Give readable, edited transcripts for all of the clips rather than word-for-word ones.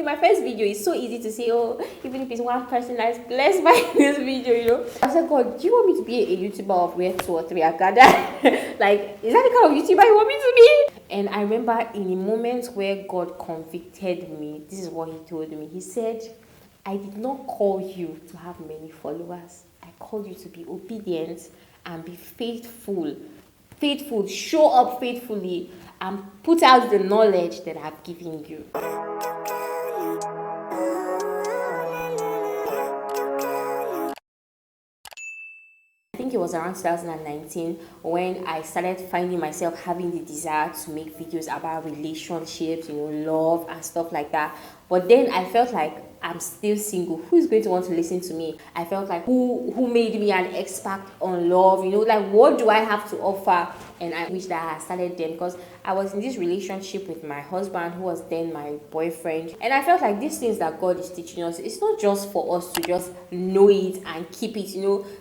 my first video, it's so easy to say, oh, even if it's one person that's blessed by this video, you know. I said, God, do you want me to be a YouTuber of where 2 or 3 are gathered? Like, is that the kind of YouTuber you want me to be? And I remember in a moment where God convicted me, this is what he told me. He said, I did not call you to have many followers. I called you to be obedient and be faithful. Faithful, show up faithfully and put out the knowledge that I've given you. I think it was around 2019 when I started finding myself having the desire to make videos about relationships, love and stuff like that. But then I felt like I'm still single. Who is going to want to listen to me? I felt like who made me an expert on love? Like what do I have to offer? And I wish that I had started then, because I was in this relationship with my husband who was then my boyfriend. And I felt like these things that God is teaching us, it's not just for us to just know it and keep it,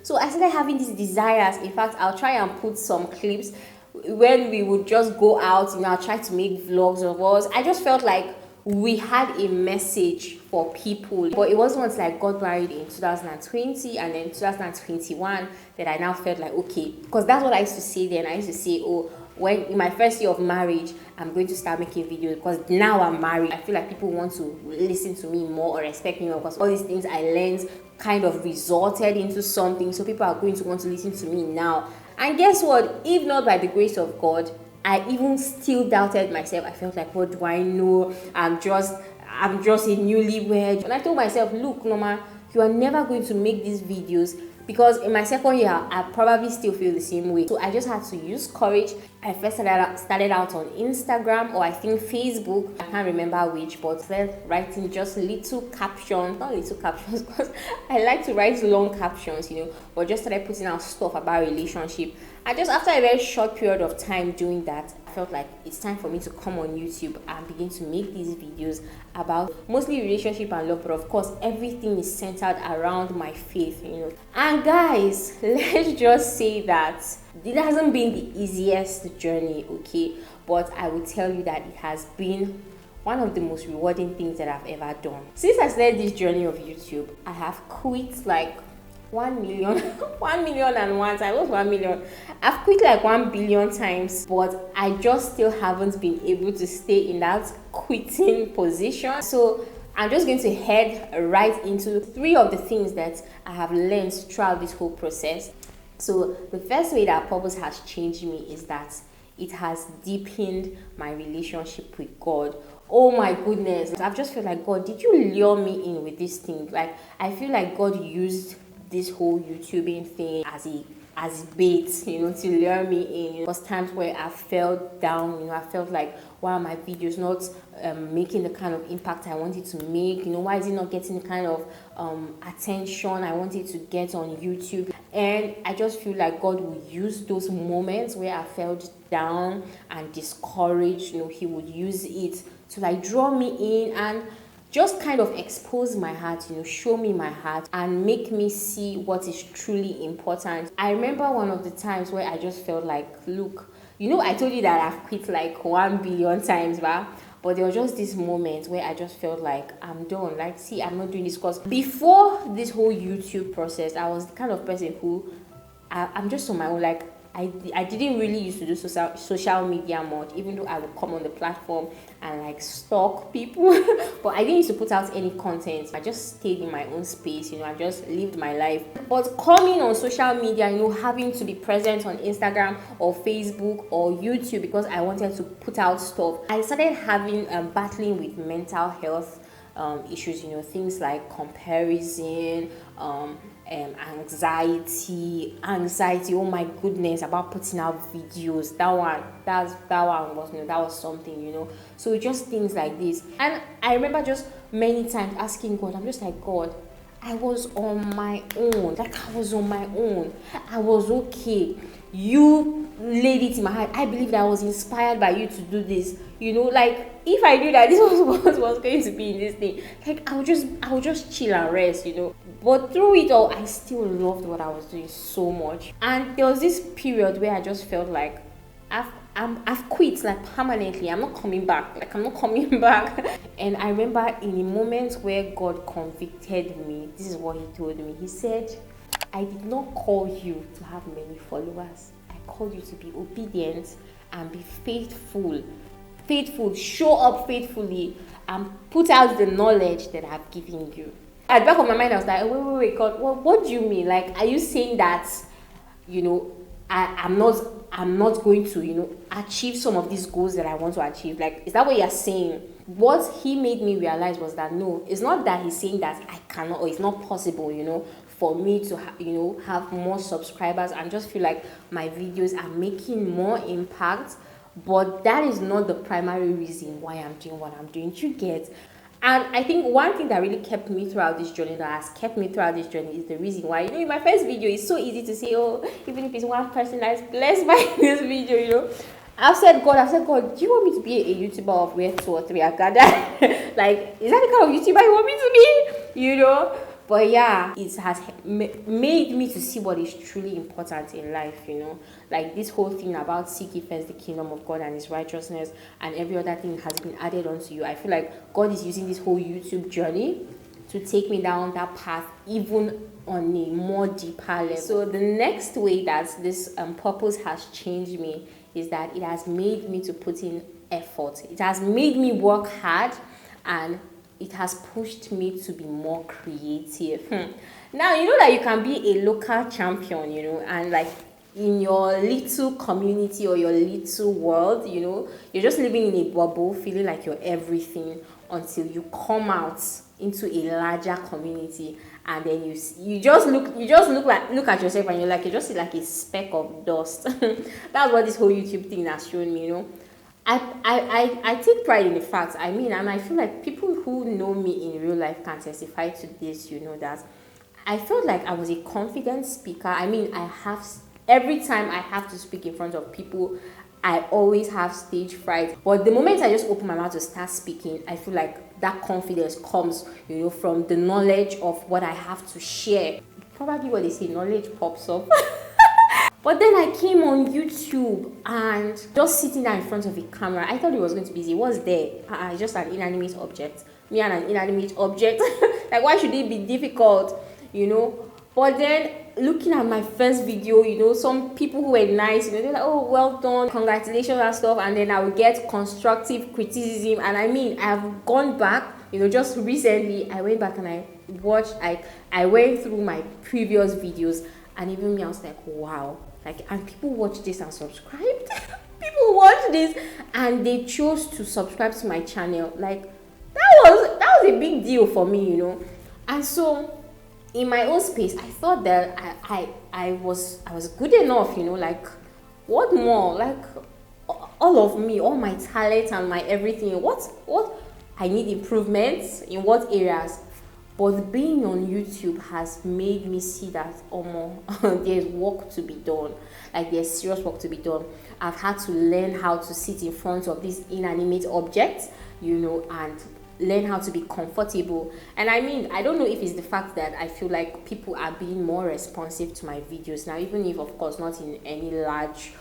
So I started having these desires. In fact, I'll try and put some clips when we would just go out, I'll try to make vlogs of us. I just felt like we had a message for people. But it wasn't until I got married in 2020 and then 2021 that I now felt like, okay, because that's what I used to say then. I used to say, oh, when in my first year of marriage, I'm going to start making videos, because now I'm married. I feel like people want to listen to me more or respect me more, because all these things I learned kind of resulted into something. So people are going to want to listen to me now. And guess what? If not by the grace of God, I even still doubted myself. I felt like, what do I know? I'm just a newlywed. And I told myself, look, Nneoma, you are never going to make these videos, because in my second year, I probably still feel the same way. So I just had to use courage. I first started out on Instagram, or I think Facebook. I can't remember which, but started writing just little captions. Not little captions, because I like to write long captions, but just started putting out stuff about relationship. And just after a very short period of time doing that, I felt like it's time for me to come on YouTube and begin to make these videos about mostly relationship and love, but of course everything is centered around my faith, And guys, let's just say that it hasn't been the easiest journey, okay? But I will tell you that it has been one of the most rewarding things that I've ever done. Since I started this journey of YouTube, I have quit like 1 million, 1 million and one time. What's 1 million? I've quit like 1 billion times, but I just still haven't been able to stay in that quitting position. So I'm just going to head right into 3 of the things that I have learned throughout this whole process. So the first way that purpose has changed me is that it has deepened my relationship with God. Oh my goodness, I've just felt like, God, did you lure me in with this thing? Like, I feel like God used this whole YouTubing thing as bait, to lure me in. There was times where I felt down, I felt like, why are my videos not making the kind of impact I wanted to make? Why is it not getting the kind of attention I wanted to get on YouTube? And I just feel like God will use those moments where I felt down and discouraged, He would use it to like draw me in and just kind of expose my heart, show me my heart and make me see what is truly important. I remember one of the times where I just felt like, look, I told you that I've quit like 1 billion times, right? But there was just this moment where I just felt like I'm done. Like, see, I'm not doing this, because before this whole YouTube process, I was the kind of person who I'm just on my own. Like, I didn't really used to do social media much, even though I would come on the platform and like stalk people. But I didn't used to put out any content. I just stayed in my own space, I just lived my life. But coming on social media, having to be present on Instagram or Facebook or YouTube because I wanted to put out stuff, I started having battling with mental health issues, things like comparison, anxiety, oh my goodness, about putting out videos. That was something, so just things like this. And I remember just many times asking God, I'm just like, God, I was on my own. I was okay. You laid it in my heart. I believe that I was inspired by you to do this. Like, if I knew that this was what was going to be in this thing, like I would just chill and rest, But through it all, I still loved what I was doing so much. And there was this period where I just felt like I've quit like permanently. I'm not coming back. Like I'm not coming back. And I remember in a moment where God convicted me, this is what he told me. He said, I did not call you to have many followers. I called you to be obedient and be faithful. Faithful, show up faithfully and put out the knowledge that I've given you. At the back of my mind, I was like, wait, God, what do you mean? Like, are you saying that, I'm not going to, achieve some of these goals that I want to achieve? Like, is that what you're saying? What he made me realize was that no, it's not that he's saying that I cannot or it's not possible, for me to have more subscribers and just feel like my videos are making more impact. But that is not the primary reason why I'm doing what I'm doing. You get? And I think one thing that really kept me throughout this journey, that has kept me throughout this journey, is the reason why, in my first video, it's so easy to say, oh, even if it's one person that's blessed by this video, I've said, God, do you want me to be a YouTuber of where 2 or 3 are gathered? Like, is that the kind of YouTuber you want me to be? But yeah, it has made me to see what is truly important in life, Like this whole thing about seek ye first the kingdom of God and his righteousness, and every other thing has been added onto you. I feel like God is using this whole YouTube journey to take me down that path, even on a more deeper level. So the next way that this purpose has changed me is that it has made me to put in effort. It has made me work hard, and it has pushed me to be more creative. Now, that you can be a local champion, and like in your little community or your little world, you're just living in a bubble, feeling like you're everything until you come out into a larger community, and then you just look at yourself and you're just like a speck of dust. That's what this whole YouTube thing has shown me, I take pride in the fact, and I feel like people who know me in real life can testify to this, that I felt like I was a confident speaker. Every time I have to speak in front of people, I always have stage fright. But the moment I just open my mouth to start speaking, I feel like that confidence comes, from the knowledge of what I have to share. Probably what they say, knowledge pops up. But then I came on YouTube and just sitting there in front of a camera, I thought it was going to be easy. It was there. Just an inanimate object. Me and an inanimate object. Like, why should it be difficult, But then looking at my first video, some people who were nice, they're like, oh, well done, congratulations and stuff. And then I would get constructive criticism. And I've gone back, just recently, I went back and I watched, I went through my previous videos. And even me, I was like, wow. And people watch this and subscribed. People watch this and they chose to subscribe to my channel. Like, that was a big deal for me, And so in my own space, I thought that I was good enough, like, what more? Like, all of me, all my talent and my everything. What I need improvements in what areas? But being on YouTube has made me see that there's work to be done. Like, there's serious work to be done. I've had to learn how to sit in front of these inanimate objects, and learn how to be comfortable. And I don't know if it's the fact that I feel like people are being more responsive to my videos now, even if, of course, not in any large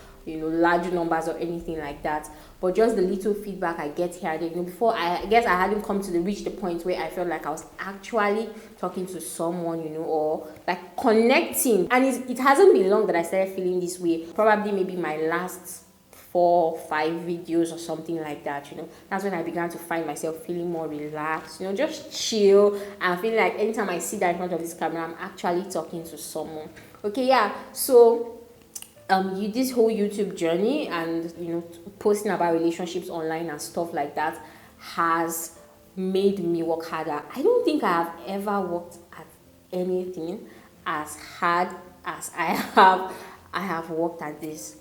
numbers or anything like that, but just the little feedback I get here. Before, I guess I hadn't come to reach the point where I felt like I was actually talking to someone, or like connecting. And it hasn't been long that I started feeling this way. Probably maybe my last 4 or 5 videos or something like that. That's when I began to find myself feeling more relaxed, just chill, and feeling like anytime I sit there in front of this camera, I'm actually talking to someone. Okay, yeah. So this whole YouTube journey and posting about relationships online and stuff like that has made me work harder. I don't think I have ever worked at anything as hard as I have worked at this.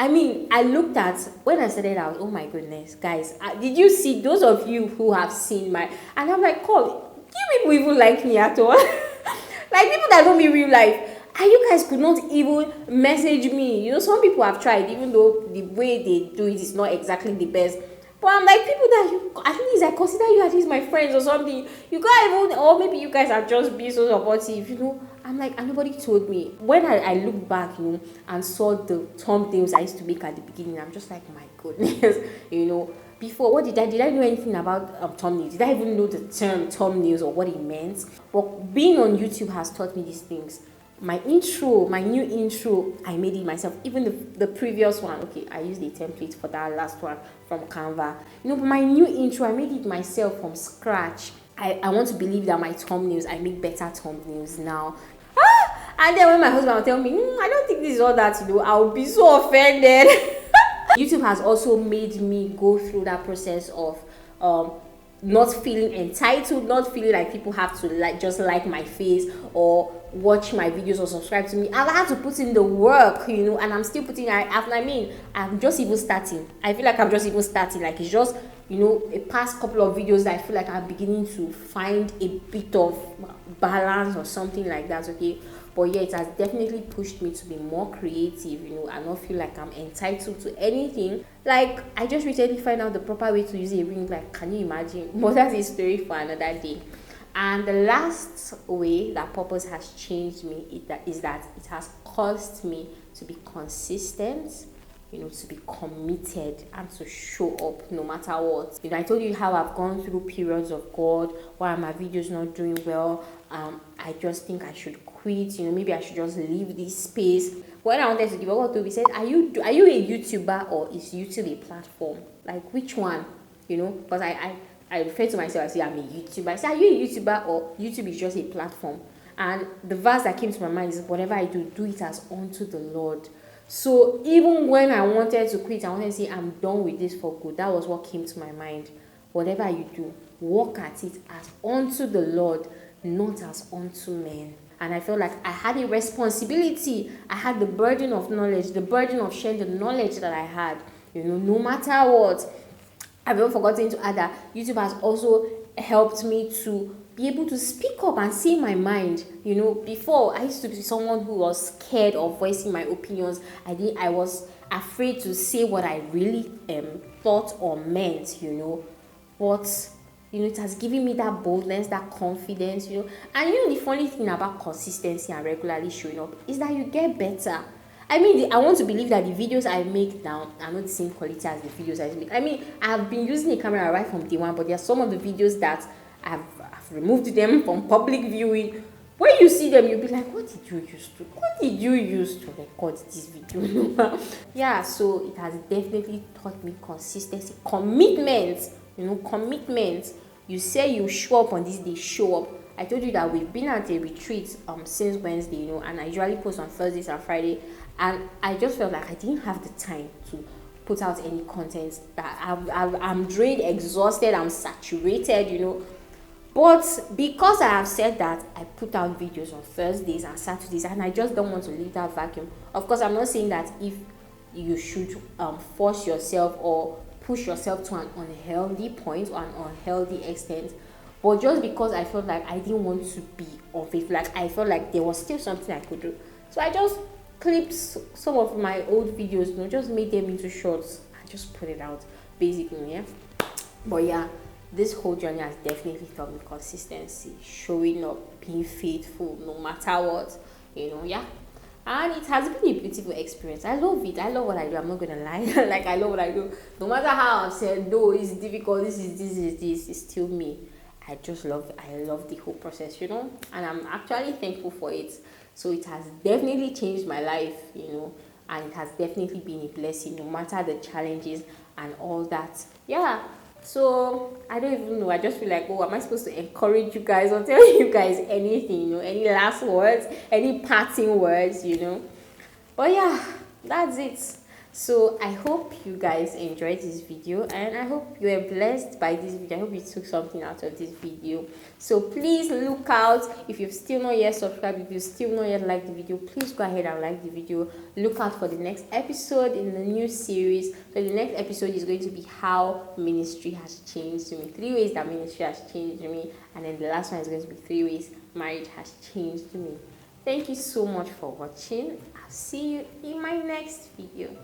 I looked at when I started out. Oh my goodness, guys! Did you see those of you who have seen my? And I'm like, "Call, you people even like me at all?" Like people that know me real life. And you guys could not even message me. Some people have tried, even though the way they do it is not exactly the best. But I'm like, people that you, at least I consider you at least my friends or something. You can't even, or maybe you guys are just being so supportive, you know. I'm like, and nobody told me. When I look back, you know, and saw the thumbnails I used to make at the beginning, I'm just like, my goodness, you know. Before, what did I know anything about thumbnails? Did I even know the term thumbnails or what it meant? But being on YouTube has taught me these things. My intro, my new intro, I made it myself. Even the previous one, okay, I used a template for that last one from Canva. You know, but my new intro, I made it myself from scratch. I want to believe that my thumbnails, I make better thumbnails now. And then when my husband will tell me, I don't think this is all that, you know, I'll be so offended. YouTube has also made me go through that process of not feeling entitled, not feeling like people have to like just like my face or watch my videos or subscribe to me. I've had to put in the work, you know, and I'm still putting. I'm just even starting. I feel like I'm just even starting. Like it's just, you know, a past couple of videos that I feel like I'm beginning to find a bit of balance or something like that. Okay. But yeah, it has definitely pushed me to be more creative, you know, and not feel like I'm entitled to anything. Like, I just recently found out the proper way to use a ring. Like, can you imagine? But that's a story for another day. And the last way that purpose has changed me is that it has caused me to be consistent, you know, to be committed and to show up no matter what. You know, I told you how I've gone through periods of God, why my videos not doing well. I just think I should quit. You know, maybe I should just leave this space. When I wanted to give up to, we said, are you a YouTuber or is YouTube a platform? Like which one? You know, because I refer to myself as say I'm a YouTuber. I say, are you a YouTuber or YouTube is just a platform? And the verse that came to my mind is, whatever I do, do it as unto the Lord. So even when I wanted to quit, I wanted to say I'm done with this for good. That was what came to my mind. Whatever you do, work at it as unto the Lord, not as unto men. And I felt like I had a responsibility. I had the burden of knowledge, the burden of sharing the knowledge that I had. You know, no matter what. I've even forgotten to add that YouTube has also helped me to be able to speak up and say my mind. You know, before I used to be someone who was scared of voicing my opinions. I was afraid to say what I really thought or meant, you know. But you know, it has given me that boldness, that confidence, you know. And you know, the funny thing about consistency and regularly showing up is that you get better. I mean, I want to believe that the videos I make now are not the same quality as the videos I make. I mean, I've been using a camera right from day one, but there are some of the videos that I've removed them from public viewing. When you see them, you'll be like, what did you use to record this video? Yeah, so it has definitely taught me consistency, commitment, you know, commitment. You say you show up on this day, show up. I told you that we've been at a retreat since Wednesday, you know, and I usually post on Thursdays and Friday, and I just felt like I didn't have the time to put out any content. That I'm drained, exhausted, I'm saturated, you know. But because I have said that, I put out videos on Thursdays and Saturdays, and I just don't want to leave that vacuum. Of course, I'm not saying that if you should force yourself or push yourself to an unhealthy point or an unhealthy extent. But just because I felt like I didn't want to be unfaithful, like I felt like there was still something I could do. So I just clipped some of my old videos, you know, just made them into shorts and just put it out, basically, yeah. But yeah, this whole journey has definitely taught me consistency, showing up, being faithful, no matter what, you know, yeah. And it has been a beautiful experience. I love it. I love what I do. I'm not gonna lie. Like I love what I do. No matter how I've said, no, it's difficult, this, it's still me. I love the whole process, you know, and I'm actually thankful for it. So it has definitely changed my life, you know, and it has definitely been a blessing, no matter the challenges and all that. Yeah. So I don't even know. I just feel like, oh, am I supposed to encourage you guys or tell you guys anything, you know, any last words, any parting words, you know? But yeah, that's it. So I hope you guys enjoyed this video, and I hope you were blessed by this video. I hope you took something out of this video. So please look out. If you've still not yet subscribed, if you still not yet liked the video, please go ahead and like the video. Look out for the next episode in the new series. So the next episode is going to be how ministry has changed me, 3 ways that ministry has changed me, and then the last one is going to be 3 ways marriage has changed me. Thank you so much for watching. I'll see you in my next video.